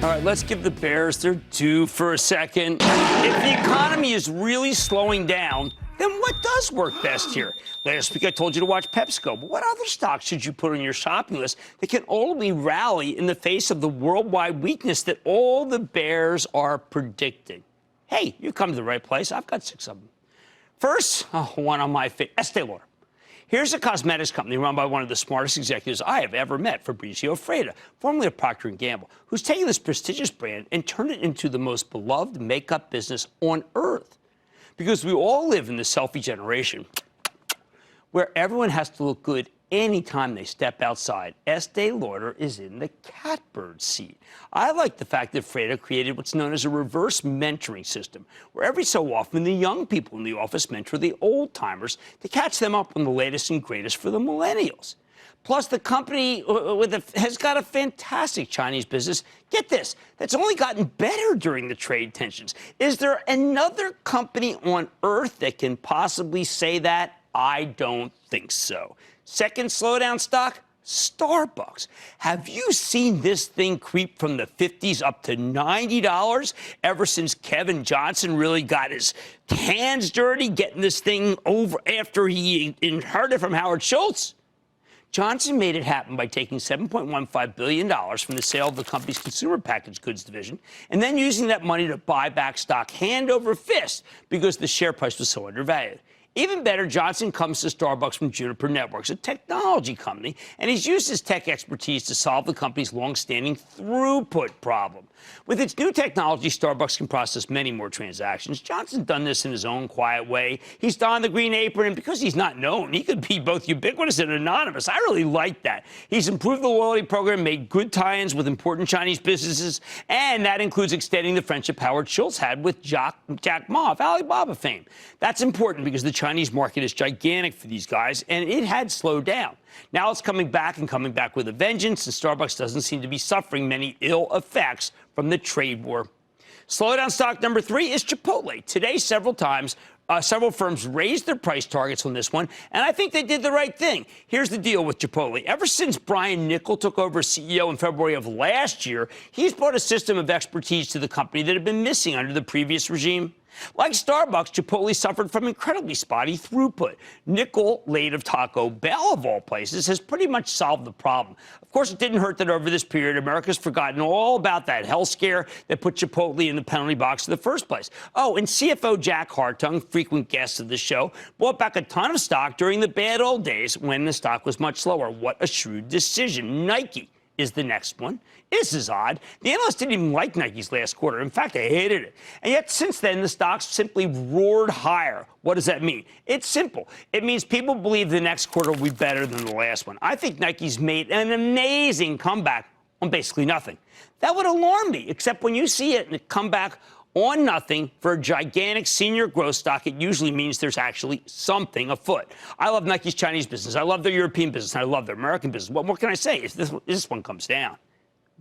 All right, let's give the Bears their due for a second. If the economy is really slowing down, then what does work best here? Last week I told you to watch PepsiCo, but what other stocks should you put on your shopping list that can only rally in the face of the worldwide weakness that all the bears are predicting? Hey, you've come to the right place. I've got 6 of them. First, one on my favorite, Estee Lauder. Here's a cosmetics company run by one of the smartest executives I have ever met, Fabrizio Freda, formerly of Procter & Gamble, who's taken this prestigious brand and turned it into the most beloved makeup business on earth. Because we all live in the selfie generation where everyone has to look good anytime they step outside. Estee Lauder is in the catbird seat. I like the fact that Freda created what's known as a reverse mentoring system, where every so often the young people in the office mentor the old-timers to catch them up on the latest and greatest for the millennials. Plus, the company has got a fantastic Chinese business. Get this, that's only gotten better during the trade tensions. Is there another company on earth that can possibly say that? I don't think so. Second slowdown stock, Starbucks. Have you seen this thing creep from the 50s up to $90 ever since Kevin Johnson really got his hands dirty getting this thing over after he inherited from Howard Schultz? Johnson made it happen by taking $7.15 billion from the sale of the company's consumer packaged goods division and then using that money to buy back stock hand over fist because the share price was so undervalued. Even better, Johnson comes to Starbucks from Juniper Networks, a technology company, and he's used his tech expertise to solve the company's long-standing throughput problem. With its new technology, Starbucks can process many more transactions. Johnson's done this in his own quiet way. He's donned the green apron, and because he's not known, he could be both ubiquitous and anonymous. I really like that. He's improved the loyalty program, made good tie-ins with important Chinese businesses, and that includes extending the friendship Howard Schultz had with Jack Ma of Alibaba fame. That's important because the Chinese market is gigantic for these guys, and it had slowed down. Now it's coming back and coming back with a vengeance, and Starbucks doesn't seem to be suffering many ill effects from the trade war. Slowdown stock number 3 is Chipotle. Today, several firms raised their price targets on this one, and I think they did the right thing. Here's the deal with Chipotle. Ever since Brian Niccol took over as CEO in February of last year, he's brought a system of expertise to the company that had been missing under the previous regime. Like Starbucks, Chipotle suffered from incredibly spotty throughput. Niccol, late of Taco Bell of all places, has pretty much solved the problem. Of course, it didn't hurt that over this period, America's forgotten all about that health scare that put Chipotle in the penalty box in the first place. Oh, and CFO Jack Hartung, frequent guest of the show, bought back a ton of stock during the bad old days when the stock was much slower. What a shrewd decision. Nike is the next one. This is odd. The analysts didn't even like Nike's last quarter. In fact, they hated it. And yet, since then, the stock simply roared higher. What does that mean? It's simple. It means people believe the next quarter will be better than the last one. I think Nike's made an amazing comeback on basically nothing. That would alarm me, except when you see it come back on nothing for a gigantic senior growth stock, it usually means there's actually something afoot. I love Nike's Chinese business. I love their European business. I love their American business. What more can I say if this one comes down?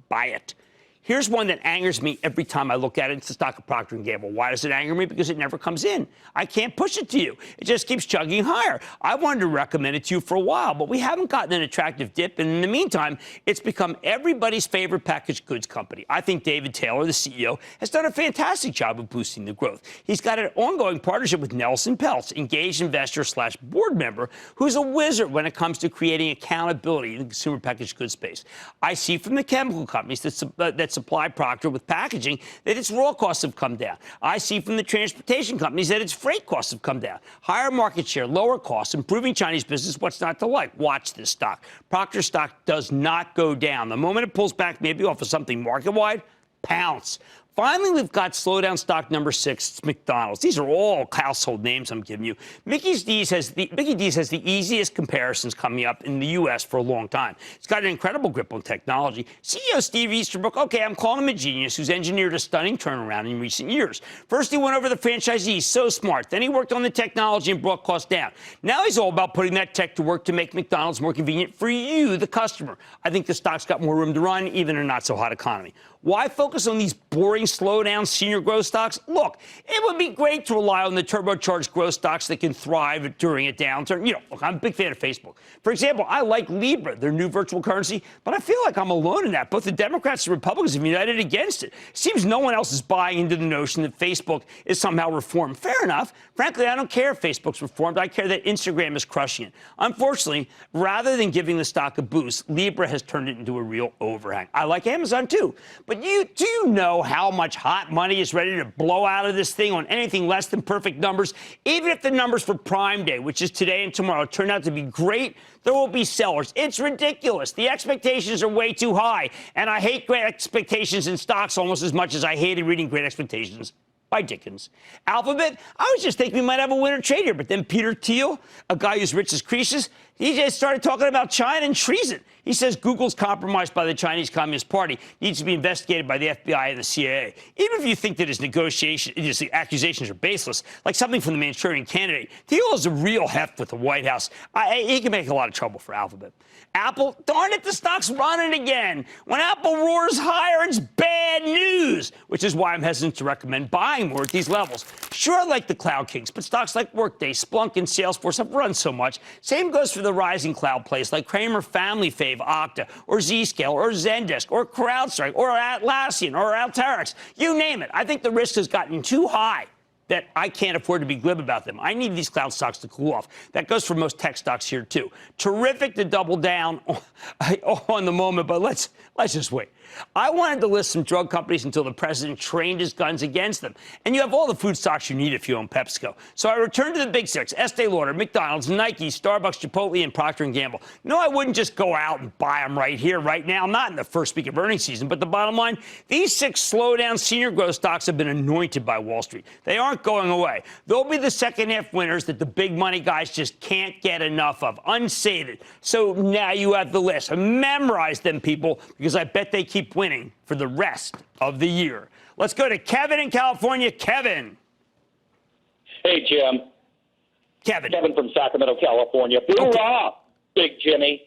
Buy it. Here's one that angers me every time I look at it. It's the stock of Procter & Gamble. Why does it anger me? Because it never comes in. I can't push it to you. It just keeps chugging higher. I wanted to recommend it to you for a while, but we haven't gotten an attractive dip. And in the meantime, it's become everybody's favorite packaged goods company. I think David Taylor, the CEO, has done a fantastic job of boosting the growth. He's got an ongoing partnership with Nelson Peltz, engaged investor / board member, who's a wizard when it comes to creating accountability in the consumer packaged goods space. I see from the chemical companies that supply Procter with packaging that its raw costs have come down. I see from the transportation companies that its freight costs have come down. Higher market share, lower costs, improving Chinese business, what's not to like? Watch this stock. Procter stock does not go down. The moment it pulls back, maybe off of something market-wide, pounce. Finally, we've got slowdown stock number 6. It's McDonald's. These are all household names I'm giving you. Mickey D's has the easiest comparisons coming up in the U.S. for a long time. It's got an incredible grip on technology. CEO Steve Easterbrook, okay, I'm calling him a genius who's engineered a stunning turnaround in recent years. First, he went over the franchisees, so smart. Then he worked on the technology and brought costs down. Now he's all about putting that tech to work to make McDonald's more convenient for you, the customer. I think the stock's got more room to run, even in a not-so-hot economy. Why focus on these boring slowdown senior growth stocks? Look, it would be great to rely on the turbocharged growth stocks that can thrive during a downturn. Look, I'm a big fan of Facebook. For example, I like Libra, their new virtual currency, but I feel like I'm alone in that. Both the Democrats and Republicans have united against it. It seems no one else is buying into the notion that Facebook is somehow reformed. Fair enough. Frankly, I don't care if Facebook's reformed. I care that Instagram is crushing it. Unfortunately, rather than giving the stock a boost, Libra has turned it into a real overhang. I like Amazon too. But do you know how much hot money is ready to blow out of this thing on anything less than perfect numbers? Even if the numbers for Prime Day, which is today and tomorrow, turn out to be great, there will be sellers. It's ridiculous. The expectations are way too high. And I hate great expectations in stocks almost as much as I hated reading Great Expectations by Dickens. Alphabet, I was just thinking we might have a winner trade here, but then Peter Thiel, a guy who's rich as Croesus, he just started talking about China and treason. He says Google's compromised by the Chinese Communist Party, needs to be investigated by the FBI and the CIA. Even if you think that his accusations are baseless, like something from the Manchurian Candidate, Thiel is a real heft with the White House. He can make a lot of trouble for Alphabet. Apple, darn it, the stock's running again. When Apple roars higher, it's bad news, which is why I'm hesitant to recommend buying more at these levels. Sure, I like the Cloud Kings, but stocks like Workday, Splunk, and Salesforce have run so much. Same goes for the rising cloud plays like Cramer, Family Fave, Okta, or Zscaler, or Zendesk, or CrowdStrike, or Atlassian, or Alteryx. You name it. I think the risk has gotten too high that I can't afford to be glib about them. I need these cloud stocks to cool off. That goes for most tech stocks here, too. Terrific to double down on the moment, but let's just wait. I wanted to list some drug companies until the president trained his guns against them. And you have all the food stocks you need if you own PepsiCo. So I returned to the big six: Estee Lauder, McDonald's, Nike, Starbucks, Chipotle, and Procter & Gamble. No, I wouldn't just go out and buy them right here, right now, not in the first week of earnings season. But the bottom line, these 6 slowdown senior growth stocks have been anointed by Wall Street. They aren't going away. They'll be the second half winners that the big money guys just can't get enough of. Unsated. So now you have the list. Memorize them, people, because I bet they keep winning for the rest of the year. Let's go to Kevin in California. Kevin. Hey, Jim. Kevin from Sacramento, California. Hoorah, Big Jimmy.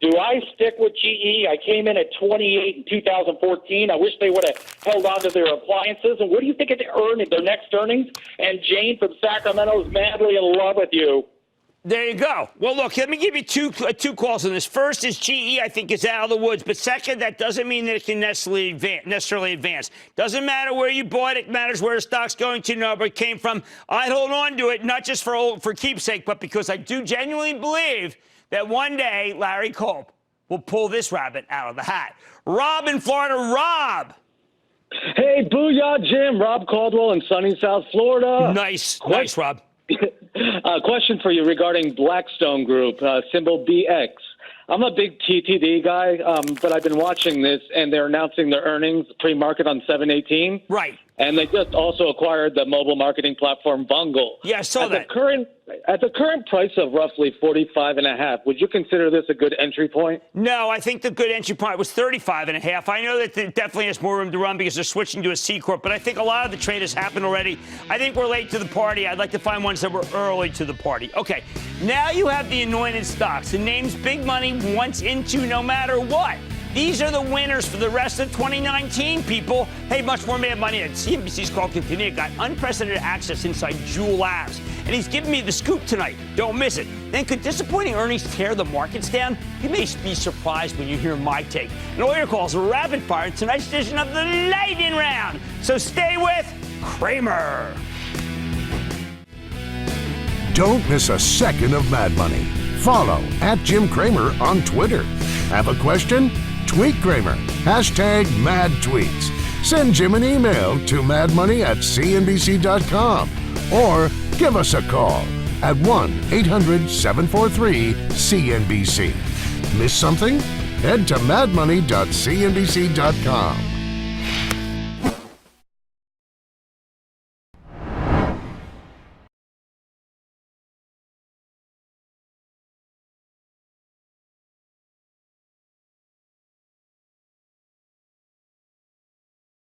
Do I stick with GE? I came in at 28 in 2014. I wish they would have held on to their appliances. And what do you think of their next earnings? And Jane from Sacramento is madly in love with you. There you go. Well, look, let me give you two calls on this. First is GE, I think, is out of the woods. But second, that doesn't mean that it can necessarily advance. Doesn't matter where you bought it. It matters where the stock's going to, know where it came from. I'd hold on to it, not just for keepsake, but because I do genuinely believe that one day Larry Culp will pull this rabbit out of the hat. Rob in Florida. Rob. Hey, booyah, Jim. Rob Caldwell in sunny South Florida. Nice, Rob. Question for you regarding Blackstone Group, symbol BX. I'm a big TTD guy, but I've been watching this, and they're announcing their earnings pre-market on 7/18. Right. And they just also acquired the mobile marketing platform Bungle. Yeah, I saw that. At the current price of roughly 45.5, would you consider this a good entry point? No, I think the good entry point was 35.5. I know that it definitely has more room to run because they're switching to a C Corp, but I think a lot of the trade has happened already. I think we're late to the party. I'd like to find ones that were early to the party. Okay, now you have the anointed stocks, the names big money wants into no matter what. These are the winners for the rest of 2019, people. Hey, much more Mad Money at CNBC's Call Continue got unprecedented access inside Jewel Labs. And he's giving me the scoop tonight. Don't miss it. Then could disappointing earnings tear the markets down? You may be surprised when you hear my take. And all your calls are rapid fire in tonight's edition of the Lightning Round. So stay with Cramer. Don't miss a second of Mad Money. Follow @Jim Cramer on Twitter. Have a question? Tweet Cramer. #MadTweets. Send Jim an email to madmoney@cnbc.com or give us a call at 1-800-743-CNBC. Miss something? Head to madmoney.cnbc.com.